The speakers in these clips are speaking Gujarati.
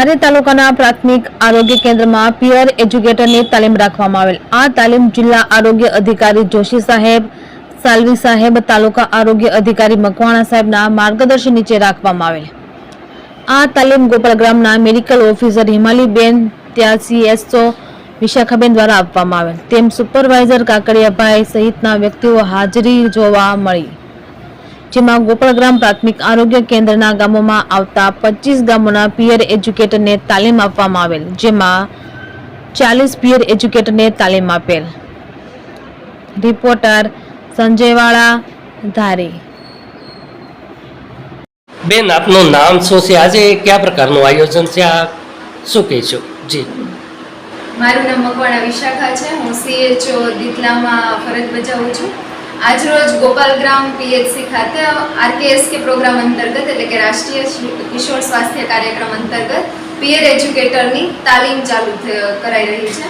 ધારી તાલુકાના પ્રાથમિક આરોગ્ય કેન્દ્રમાં પીયર એજ્યુકેટરની તાલીમ રાખવામાં આવેલ। આ તાલીમ જિલ્લા આરોગ્ય અધિકારી જોશી સાહેબ, સાલવી સાહેબ, તાલુકા આરોગ્ય અધિકારી મકવાણા સાહેબના માર્ગદર્શન નીચે રાખવામાં આવેલ। આ તાલીમ ગોપાલ ગ્રામના મેડિકલ ઓફિસર હિમાલીબેન, ત્યાં CSO વિશાખાબેન દ્વારા આપવામાં આવેલ, તેમ સુપરવાઇઝર કાકડિયાભાઈ સહિતના વ્યક્તિઓ હાજરી જોવા મળી, જેમાં ગોપાલગ્રામ પ્રાથમિક આરોગ્ય કેન્દ્રના ગામોમાં આવતા 25 ગામોના પીયર એજ્યુકેટરને તાલીમ આપવામાં આવેલ, જેમાં 40 પીયર એજ્યુકેટરને તાલીમ આપેલ। રિપોર્ટર સંજયવાળા, ધારી। બેન, આપનું નામ શું છે? આજે કયા પ્રકારનું આયોજન છે? આ શું કહેશો? જી, મારું નામ મકવાણા વિશાખા છે। હું CHO દીતલામાં ફરજ બજાવું છું। આજરોજ ગોપાલગ્રામ PHC ખાતે RKSK પ્રોગ્રામ અંતર્ગત એટલે કે રાષ્ટ્રીય કિશોર સ્વાસ્થ્ય કાર્યક્રમ અંતર્ગત પીયર એજ્યુકેટરની તાલીમ ચાલુ કરાઈ રહી છે,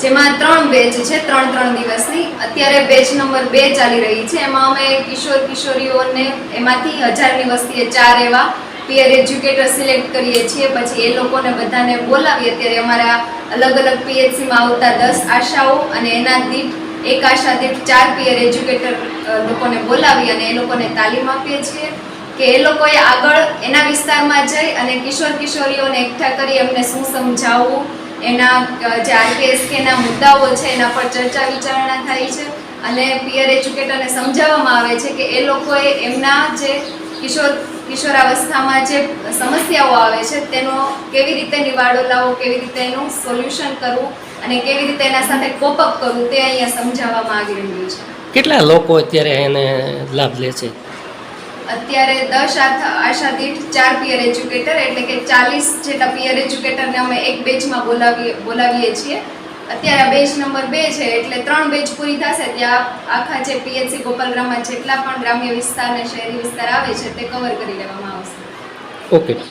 જેમાં 3 બેચ છે, 3 દિવસની। અત્યારે બેચ નંબર 2 ચાલી રહી છે। એમાં અમે કિશોર કિશોરીઓને એમાંથી 1000ની વસ્તીએ 4 એવા પીયર એજ્યુકેટર સિલેક્ટ કરીએ છીએ। પછી એ લોકોને બધાને બોલાવી અત્યારે અમારા અલગ અલગ PHCમાં આવતા 10 આશાઓ અને એના દીઠ એક આશા દીઠ 4 પીયર એજ્યુકેટર લોકોને બોલાવી અને એ લોકોને તાલીમ આપીએ છીએ કે એ લોકોએ આગળ એના વિસ્તારમાં જઈ અને કિશોર કિશોરીઓને એકઠા કરી એમને શું સમજાવવું, એના જે RKSKના મુદ્દાઓ છે એના પર ચર્ચા વિચારણા થાય છે અને પીયર એજ્યુકેટરને સમજાવવામાં આવે છે કે એ લોકોએ એમના જે કિશોરાવસ્થામાં જે સમસ્યાઓ આવે છે તેનો કેવી રીતે નિવાડો લાવવો, કેવી રીતે એનું સોલ્યુશન કરવું અને કેવી રીતે એના સાથે કોપ અપ કરવું તે અહીંયા સમજાવવામાં આવી રહ્યું છે। કેટલા લોકો અત્યારે એને લાભ લે છે? અત્યારે 10 આશા દીઠ 4 પીયર એજ્યુકેટર એટલે કે 40 જેટલા પીયર એજ્યુકેટરને અમે એક બેચમાં બોલાવીએ છીએ। અત્યારે બેચ નંબર 2 છે એટલે 3 બેચ પૂરી થશે ત્યાં આખા જે PHC ગોપાલગ્રામમાં જેટલા પણ ગ્રામ્ય વિસ્તાર અને શહેરી વિસ્તાર આવે છે તે કવર કરી લેવામાં આવશે। ઓકે,